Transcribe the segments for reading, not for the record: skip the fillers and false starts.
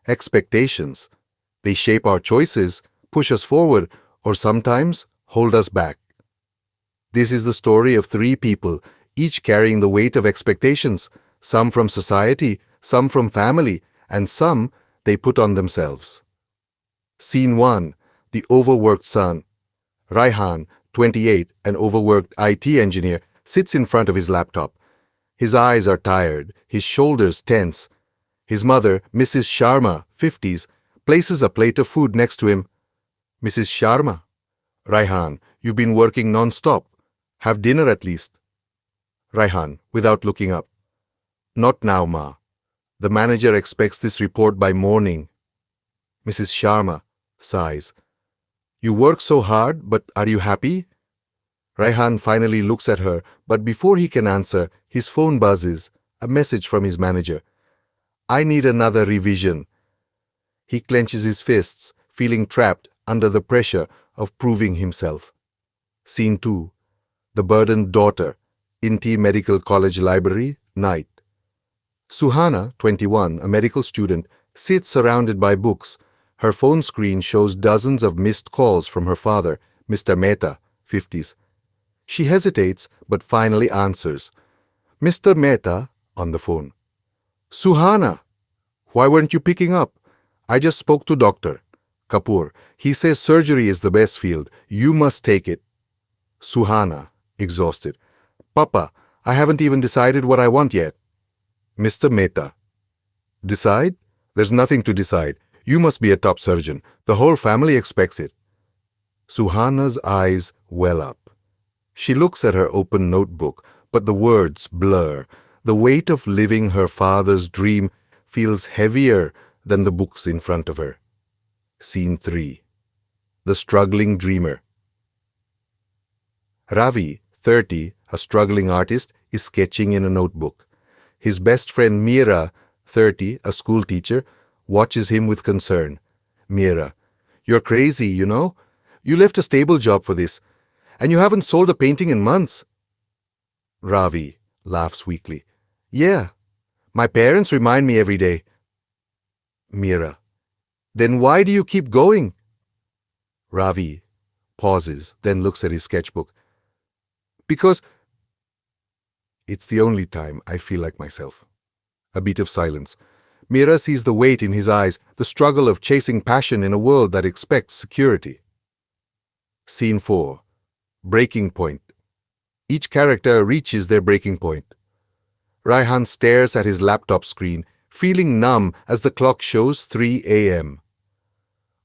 Expectations. They shape our choices, push us forward, or sometimes hold us back. This is the story of three people, each carrying the weight of expectations, some from society, some from family, and some they put on themselves. Scene 1. The overworked son. Raihan, 28, an overworked IT engineer, sits in front of his laptop. His eyes are tired, his shoulders tense. His mother, Mrs. Sharma, 50s, places a plate of food next to him. Mrs. Sharma. Raihan, you've been working non-stop. Have dinner at least. Raihan, without looking up. Not now, Ma. The manager expects this report by morning. Mrs. Sharma sighs. You work so hard, but are you happy? Raihan finally looks at her, but before he can answer, his phone buzzes, a message from his manager. I need another revision. He clenches his fists, feeling trapped under the pressure of proving himself. Scene 2. The burdened daughter. Inti Medical College Library, night. Suhaana, 21, a medical student, sits surrounded by books. Her phone screen shows dozens of missed calls from her father, Mr. Mehta, 50s. She hesitates, but finally answers. Mr. Mehta, on the phone. Suhaana, why weren't you picking up? I just spoke to Dr. Kapoor. He says surgery is the best field. You must take it. Suhaana, exhausted. Papa, I haven't even decided what I want yet. Mr. Mehta. Decide? There's nothing to decide. You must be a top surgeon. The whole family expects it. Suhaana's eyes well up. She looks at her open notebook, but the words blur. The weight of living her father's dream feels heavier than the books in front of her. Scene 3. The struggling dreamer. Ravi, 30, a struggling artist, is sketching in a notebook. His best friend Meera, 30, a school teacher, watches him with concern. Meera, you're crazy, you know? You left a stable job for this, and you haven't sold a painting in months. Ravi laughs weakly. Yeah, my parents remind me every day. Meera, then why do you keep going? Ravi pauses, then looks at his sketchbook. Because it's the only time I feel like myself. A beat of silence. Meera sees the weight in his eyes, the struggle of chasing passion in a world that expects security. Scene 4. Breaking point. Each character reaches their breaking point. Raihan stares at his laptop screen, feeling numb as the clock shows 3 a.m.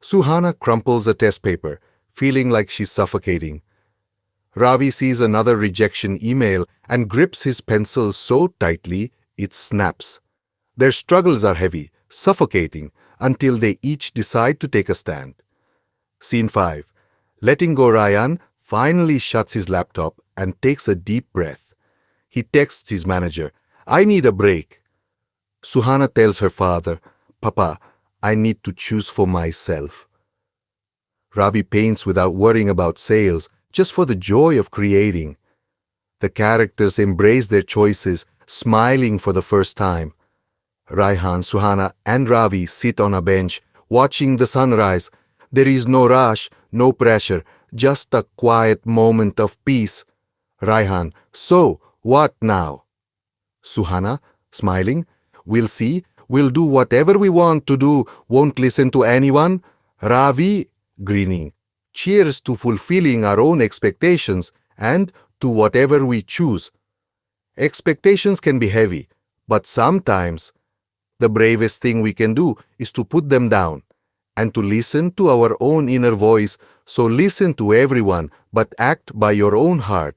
Suhaana crumples a test paper, feeling like she's suffocating. Ravi sees another rejection email and grips his pencil so tightly it snaps. Their struggles are heavy, suffocating, until they each decide to take a stand. Scene 5. Letting go Raihan finally shuts his laptop and takes a deep breath. He texts his manager, I need a break. Suhaana tells her father, Papa, I need to choose for myself. Ravi paints without worrying about sales, just for the joy of creating. The characters embrace their choices, smiling for the first time. Raihan, Suhaana, and Ravi sit on a bench, watching the sunrise. There is no rush, no pressure, just a quiet moment of peace. Raihan, so, what now? Suhaana, smiling, we'll see, we'll do whatever we want to do, won't listen to anyone. Ravi, grinning, cheers to fulfilling our own expectations and to whatever we choose. Expectations can be heavy, but sometimes the bravest thing we can do is to put them down and to listen to our own inner voice. So listen to everyone, but act by your own heart.